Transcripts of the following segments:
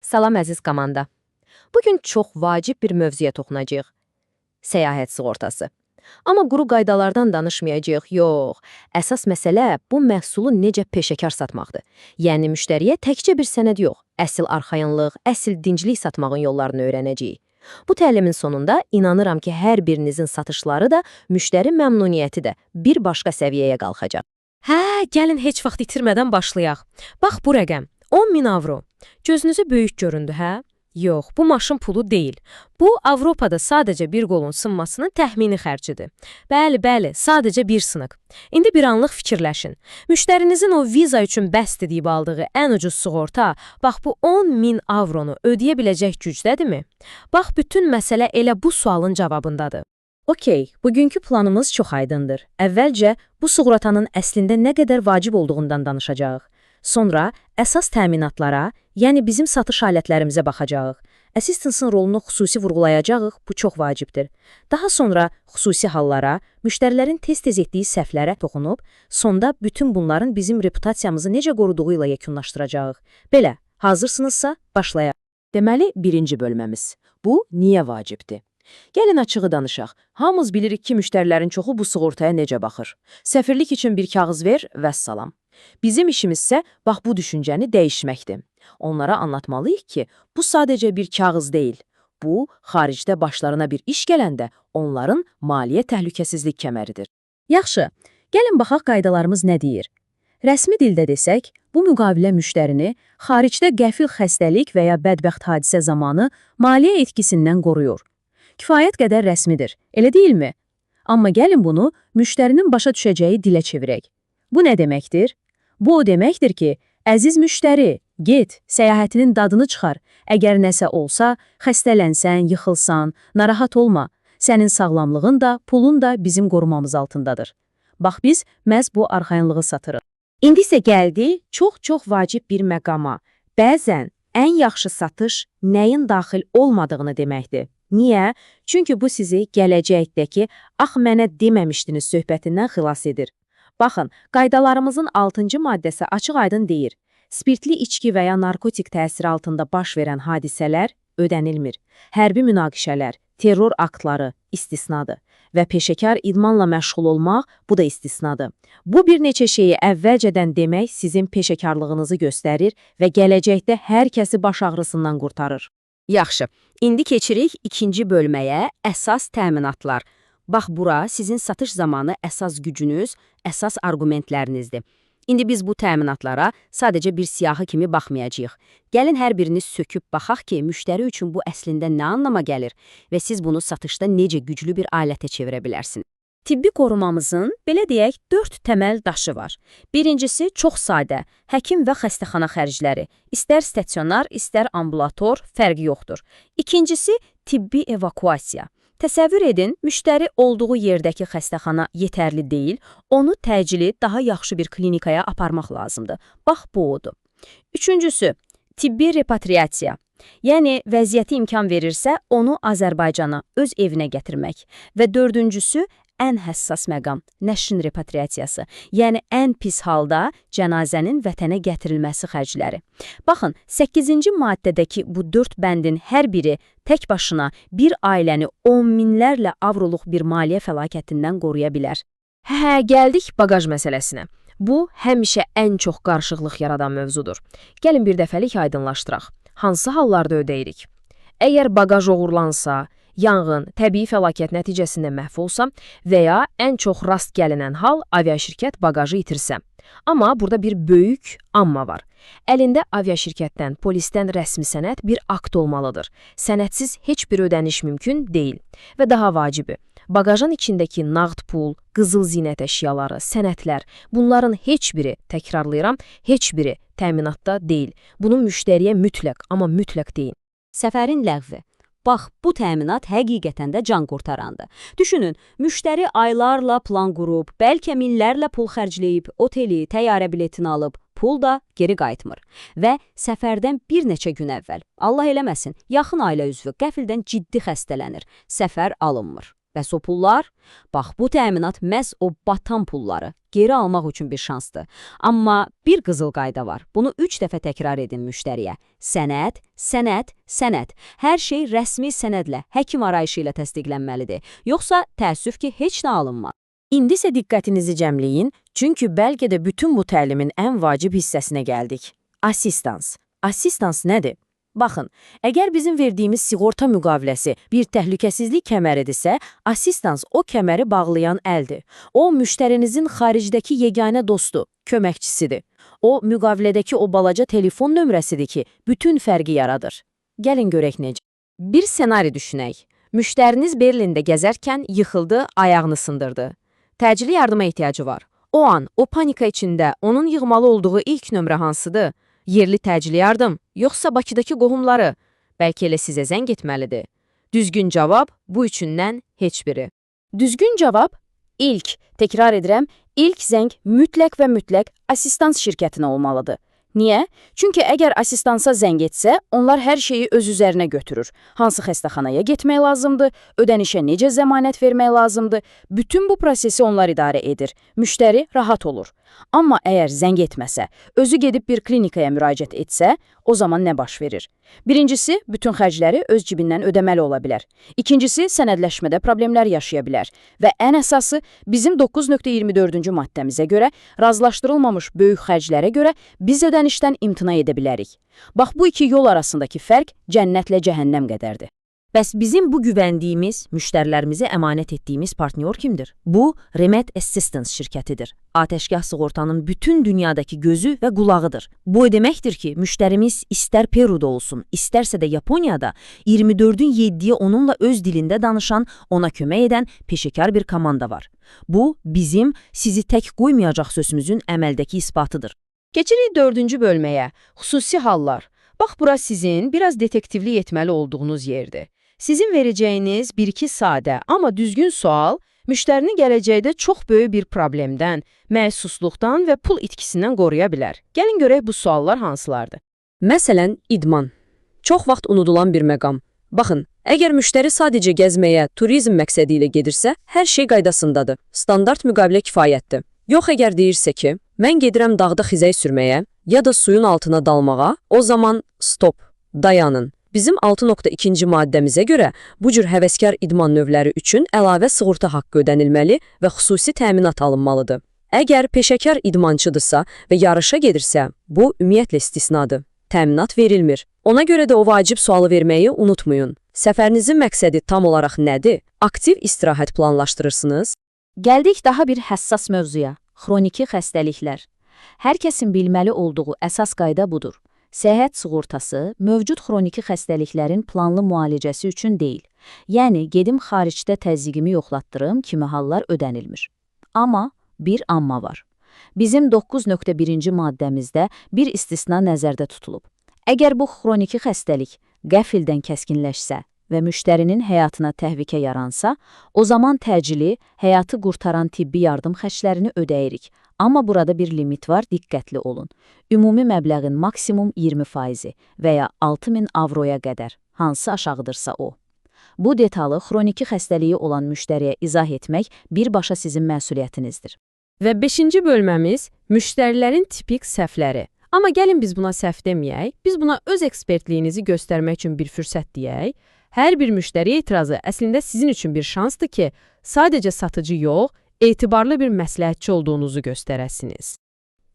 Salam əziz komanda. Bugün çox vacib bir mövzuya toxunacağıq. Səyahət sığortası. Amma quru qaydalardan danışmayacağıq, yox. Əsas məsələ bu məhsulu necə peşəkar satmaqdır. Yəni müştəriyə təkcə bir sənəd yox, əsl arxayınlıq, əsl dinclik satmağın yollarını öyrənəcəyik. Bu təlimin sonunda inanıram ki, hər birinizin satışları da, müştəri məmnuniyyəti də bir başqa səviyyəyə qalxacaq. Hə, gəlin heç vaxt itirmədən başlayaq. Bax bu rəqəm, 10.000 avro. Gözünüzə böyük göründü, hə? Yox, bu maşın pulu deyil. Bu, Avropada sadəcə bir qolun sınmasının təxmini xərcidir. Bəli, sadəcə bir sınıq. İndi bir anlıq fikirləşin. Müştərinizin o viza üçün bəsdir deyib aldığı ən ucuz sığorta, bax bu 10.000 avronu ödəyə biləcək gücdədirmi? Bax, bütün məsələ elə bu sualın cavabındadır. Okey, bugünkü planımız çox aydındır. Əvvəlcə bu sığortanın əslində nə qədər vacib olduğundan danışacağıq. Sonra əsas təminatlara, yəni bizim satış alətlərimizə baxacağıq. Assistance'ın rolunu xüsusi vurğulayacağıq, bu çox vacibdir. Daha sonra xüsusi hallara, müştərilərin tez-tez etdiyi səhvlərə toxunub, sonda bütün bunların bizim reputasiyamızı necə qoruduğu ilə yekunlaşdıracağıq. Belə, hazırsınızsa başlayaq. Deməli, birinci bölməmiz. Bu, niyə vacibdir? Gəlin açığı danışaq. Hamımız bilirik ki, müştərilərin çoxu bu sığortaya necə baxır. Səfirlik üçün bir kağız ver, vəssalam. Bizim işimizsə, bax bu düşüncəni dəyişməkdir. Onlara anlatmalıyıq ki, bu sadəcə bir kağız deyil. Bu, xaricdə başlarına bir iş gələndə onların maliyyə təhlükəsizlik kəməridir. Yaxşı, gəlin baxaq qaydalarımız nə deyir. Rəsmi dildə desək, bu müqavilə müştərini xaricdə qəfil xəstəlik və ya bədbəxt hadisə zamanı maliyyə etkisindən qoruyur. Kifayət qədər rəsmidir, elə deyilmi? Amma gəlin bunu müştərinin başa düşəcəyi dilə çevirək. Bu nə deməkdir? Bu o deməkdir ki, əziz müştəri, get, səyahətinin dadını çıxar. Əgər nəsə olsa, xəstələnsən, yıxılsan, narahat olma. Sənin sağlamlığın da, pulun da bizim qorumamız altındadır. Bax biz məhz bu arxayınlığı satırıq. İndi isə gəldi çox vacib bir məqama. Bəzən ən yaxşı satış nəyin daxil olmadığını deməkdir. Niyə? Çünki bu sizi gələcəkdəki "ax mənə deməmişdiniz" söhbətindən xilas edir. Baxın, qaydalarımızın 6-cı maddəsi açıq-aydın deyir. Spirtli içki və ya narkotik təsiri altında baş verən hadisələr ödənilmir. Hərbi münaqişələr, terror aktları istisnadır və peşəkar idmanla məşğul olmaq bu da istisnadır. Bu bir neçə şeyi əvvəlcədən demək sizin peşəkarlığınızı göstərir və gələcəkdə hər kəsi baş ağrısından qurtarır. Yaxşı, indi keçirik ikinci bölməyə, əsas təminatlar. Bax, bura sizin satış zamanı əsas gücünüz, əsas argumentlərinizdir. İndi biz bu təminatlara sadəcə bir siyahı kimi baxmayacağıq. Gəlin hər birini söküb baxaq ki, müştəri üçün bu əslində nə anlama gəlir və siz bunu satışda necə güclü bir alətə çevirə bilərsiniz. Tibbi qorumamızın, belə deyək, 4 təməl daşı var. Birincisi, çox sadə, həkim və xəstəxana xərcləri. İstər stasionar, istər ambulator, fərqi yoxdur. İkincisi, tibbi evakuasiya. Təsəvvür edin, müştəri olduğu yerdəki xəstəxana yetərli deyil, onu təcili daha yaxşı bir klinikaya aparmaq lazımdır. Bax, bu odur. Üçüncüsü, tibbi repatriasiya. Yəni, vəziyyəti imkan verirsə, onu Azərbaycana, öz evinə gətirmək. Və dördüncüsü, ən həssas məqam, nəşrin repatriasiyası, yəni ən pis halda cənazənin vətənə gətirilməsi xərcləri. Baxın, 8-ci maddədəki bu 4 bəndin hər biri tək başına bir ailəni 10 minlərlə avroluq bir maliyyə fəlakətindən qoruya bilər. Hə, gəldik baqaj məsələsinə. Bu, həmişə ən çox qarışıqlıq yaradan mövzudur. Gəlin bir dəfəlik aydınlaşdıraq. Hansı hallarda ödəyirik? Əgər baqaj oğurlansa, yanğın, təbii fəlakət nəticəsində məhv olsa və ya ən çox rast gəlinən hal aviaşirkət baqajı itirsə. Amma burada bir böyük amma var. Əlində aviaşirkətdən, polisdən rəsmi sənəd bir akt olmalıdır. Sənədsiz heç bir ödəniş mümkün deyil. Və daha vacibi, baqajın içindəki nağd pul, qızıl zinət əşyaları, sənədlər, bunların heç biri, təkrarlayıram, heç biri təminatda deyil. Bunu müştəriyə mütləq, amma mütləq deyin. Səfərin ləğvi. Bax, bu təminat həqiqətən də can qurtarandır. Düşünün, müştəri aylarla plan qurub, bəlkə minlərlə pul xərcləyib, oteli, təyyarə biletini alıb, pul da geri qayıtmır. Və səfərdən bir neçə gün əvvəl, Allah eləməsin, yaxın ailə üzvü qəfildən ciddi xəstələnir, səfər alınmır. Bəs o pullar? Bax, bu təminat məhz o batan pulları geri almaq üçün bir şansdır. Amma bir qızıl qayda var. Bunu 3 dəfə təkrar edin müştəriyə. Sənəd, sənəd, sənəd. Hər şey rəsmi sənədlə, həkim arayışı ilə təsdiqlənməlidir. Yoxsa təəssüf ki, heç nə alınmaz. İndi isə diqqətinizi cəmləyin, çünki bəlkə də bütün bu təlimin ən vacib hissəsinə gəldik. Assistans. Assistans nədir? Baxın, əgər bizim verdiyimiz sığorta müqaviləsi bir təhlükəsizlik kəməridirsə, assistans o kəməri bağlayan əldir. O, müştərinizin xaricdəki yeganə dostu, köməkçisidir. O, müqavilədəki o balaca telefon nömrəsidir ki, bütün fərqi yaradır. Gəlin görək necə. Bir ssenari düşünək. Müştəriniz Berlində gəzərkən yıxıldı, ayağını sındırdı. Təcili yardıma ehtiyacı var. O an, o panika içində onun yığmalı olduğu ilk nömrə hansıdır? Yerli təcili yardım, yoxsa Bakıdakı qohumları? Bəlkə elə sizə zəng etməlidir. Düzgün cavab bu üçündən heç biri. Düzgün cavab ilk, təkrar edirəm, ilk zəng mütləq və mütləq assistans şirkətinə olmalıdır. Niyə? Çünki əgər assistansa zəng etsə, onlar hər şeyi öz üzərinə götürür. Hansı xəstəxanaya getmək lazımdır, ödənişə necə zəmanət vermək lazımdır, bütün bu prosesi onlar idarə edir. Müştəri rahat olur. Amma əgər zəng etməsə, özü gedib bir klinikaya müraciət etsə, o zaman nə baş verir? Birincisi, bütün xərcləri öz cibindən ödəməli ola bilər. İkincisi, sənədləşmədə problemlər yaşaya bilər. Və ən əsası, bizim 9.24-cü maddəmizə görə, razılaşdırılmamış böyük xərclərə görə biz ödənişdən imtina edə bilərik. Bax, bu iki yol arasındakı fərq cənnətlə cəhənnəm qədərdir. Bəs bizim bu güvəndiyimiz, müştərilərimizə əmanət etdiyimiz partnyor kimdir? Bu, Remed Assistance şirkətidir. Atəşgah sığortanın bütün dünyadakı gözü və qulağıdır. Bu o deməkdir ki, müştərimiz istər Peru'da olsun, istərsə də Yaponiyada 24-ün 7-yə onunla öz dilində danışan, ona kömək edən peşəkar bir komanda var. Bu, bizim sizi tək qoymayacaq sözümüzün əməldəki isbatıdır. Keçirik 4-cü bölməyə, xüsusi hallar. Bax, bura sizin biraz detektivlik etməli olduğunuz yerdir. Sizin verəcəyiniz 1-2 sadə, amma düzgün sual, müştərini gələcəkdə çox böyük bir problemdən, məhsusluqdan və pul itkisindən qoruya bilər. Gəlin görək bu suallar hansılardır. Məsələn, idman. Çox vaxt unudulan bir məqam. Baxın, əgər müştəri sadəcə gəzməyə, turizm məqsədi ilə gedirsə, hər şey qaydasındadır. Standart müqavilə kifayətdir. Yox, əgər deyirsə ki, mən gedirəm dağda xizək sürməyə, ya da suyun altına dalmağa, o zaman stop, dayanın. Bizim 6.2-ci maddəmizə görə bu cür həvəskar idman növləri üçün əlavə sığorta haqqı ödənilməli və xüsusi təminat alınmalıdır. Əgər peşəkar idmançıdırsa və yarışa gedirsə, bu ümumiyyətlə istisnadır. Təminat verilmir. Ona görə də o vacib sualı verməyi unutmayın. Səfərinizin məqsədi tam olaraq nədir? Aktiv istirahət planlaşdırırsınız? Gəldik daha bir həssas mövzuya, xroniki xəstəliklər. Hər kəsin bilməli olduğu əsas qayda budur. Səhhət sığortası mövcud xroniki xəstəliklərin planlı müalicəsi üçün deyil. Yəni, gedim xaricdə təzyiqimi yoxlatdırım kimi hallar ödənilmir. Amma bir amma var. Bizim 9.1-ci maddəmizdə bir istisna nəzərdə tutulub. Əgər bu xroniki xəstəlik qəfildən kəskinləşsə və müştərinin həyatına təhlükə yaransa, o zaman təcili, həyatı qurtaran tibbi yardım xərclərini ödəyirik. Amma burada bir limit var, diqqətli olun. Ümumi məbləğin maksimum 20% və ya 6.000 avroya qədər, hansı aşağıdırsa o. Bu detalı xroniki xəstəliyi olan müştəriyə izah etmək birbaşa sizin məsuliyyətinizdir. Və 5-ci bölməmiz müştərilərin tipik səhvləri. Amma gəlin biz buna səhv deməyək, biz buna öz ekspertliyinizi göstərmək üçün bir fürsət deyək. Hər bir müştəri etirazı əslində sizin üçün bir şansdır ki, sadəcə satıcı yox, etibarlı bir məsləhətçi olduğunuzu göstərəsiniz.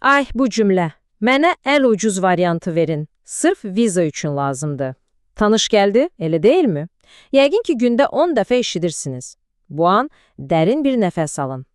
Ay, bu cümlə. Mənə ən ucuz variantı verin. Sırf viza üçün lazımdır. Tanış gəldi, elə deyilmi? Yəqin ki, gündə 10 dəfə eşidirsiniz. Bu an dərin bir nəfəs alın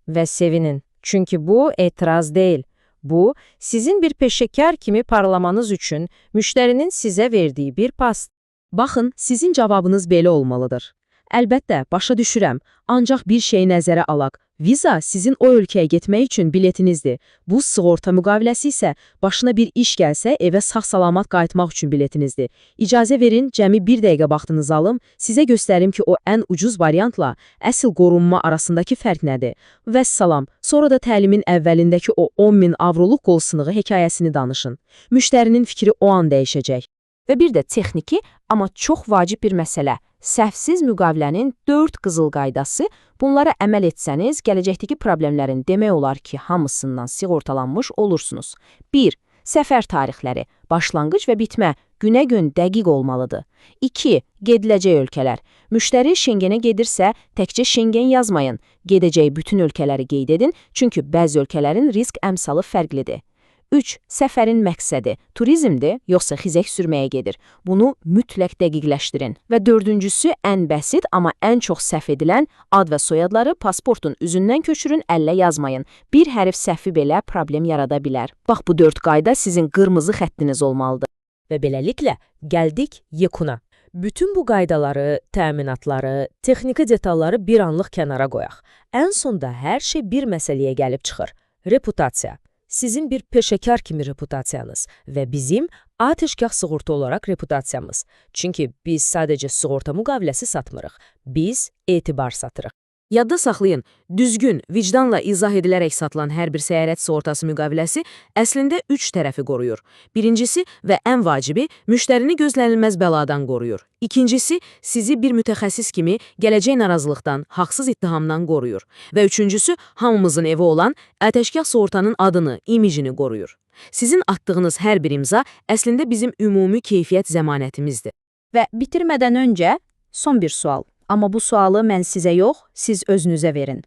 və sevinin. Çünki bu etiraz deyil. Bu, sizin bir peşəkar kimi parlamanız üçün müştərinin sizə verdiyi bir past. Baxın, sizin cavabınız belə olmalıdır. Əlbəttə, başa düşürəm, ancaq bir şey nəzərə alaq. Viza sizin o ölkəyə getmək üçün biletinizdir. Bu sığorta müqaviləsi isə başına bir iş gəlsə evə sağ-salamat qayıtmaq üçün biletinizdir. İcazə verin, cəmi bir dəqiqə vaxtınızı alım, sizə göstərim ki, o ən ucuz variantla əsl qorunma arasındakı fərq nədir. Vəssalam, sonra da təlimin əvvəlindəki o 10.000 avroluq qol sınığı hekayəsini danışın. Müştərinin fikri o an dəyişəcək. Və bir də texniki, amma çox vacib bir məsələ. səhvsiz müqavilənin 4 qızıl qaydası. Bunlara əməl etsəniz, gələcəkdəki problemlərin demək olar ki, hamısından sığortalanmış olursunuz. 1. Səfər tarixləri, başlanğıc və bitmə, günə-gün dəqiq olmalıdır. 2. Gediləcək ölkələr. Müştəri Şengenə gedirsə, təkcə Şengen yazmayın. Gedəcək bütün ölkələri qeyd edin, çünki bəzi ölkələrin risk əmsalı fərqlidir. 3. Səfərin məqsədi turizmdir, yoxsa xizək sürməyə gedir. Bunu mütləq dəqiqləşdirin. Və 4-cüsü ən bəsit, amma ən çox səhv edilən ad və soyadları pasportun üzündən köçürün, əllə yazmayın. Bir hərf səhvi belə problem yarada bilər. Bax, bu 4 qayda sizin qırmızı xəttiniz olmalıdır. Və beləliklə, gəldik yekuna. Bütün bu qaydaları, təminatları, texniki detalları bir anlıq kənara qoyaq. Ən sonda hər şey bir məsələyə gəlib çıxır. Reputasiya. Sizin bir peşəkar kimi reputasiyanız və bizim atəşgah sığorta olaraq reputasiyamız. Çünki biz sadəcə sığorta müqaviləsi satmırıq. Biz etibar satırıq. Yadda saxlayın, düzgün, vicdanla izah edilərək satılan hər bir səyahət sığortası müqaviləsi əslində 3 tərəfi qoruyur. Birincisi və ən vacibi, müştərini gözlənilməz bəladan qoruyur. İkincisi, sizi bir mütəxəssis kimi gələcək narazılıqdan, haqsız ittihamdan qoruyur. Və üçüncüsü, hamımızın evi olan atəşgah sığortanın adını, imicini qoruyur. Sizin atdığınız hər bir imza əslində bizim ümumi keyfiyyət zəmanətimizdir. Və bitirmədən öncə son bir sual. Amma bu sualı mən sizə yox, siz özünüzə verin.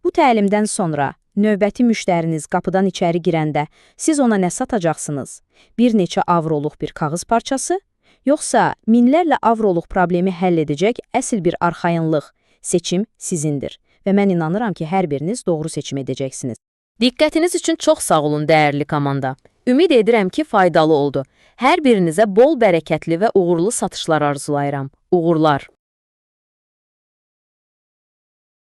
Bu təlimdən sonra növbəti müştəriniz qapıdan içəri girəndə siz ona nə satacaqsınız? Bir neçə avroluq bir kağız parçası? Yoxsa minlərlə avroluq problemi həll edəcək əsl bir arxayınlıq? Seçim sizindir və mən inanıram ki, hər biriniz doğru seçim edəcəksiniz. Diqqətiniz üçün çox sağ olun, dəyərli komanda. Ümid edirəm ki, faydalı oldu. Hər birinizə bol bərəkətli və uğurlu satışlar arzulayıram. Uğurlar.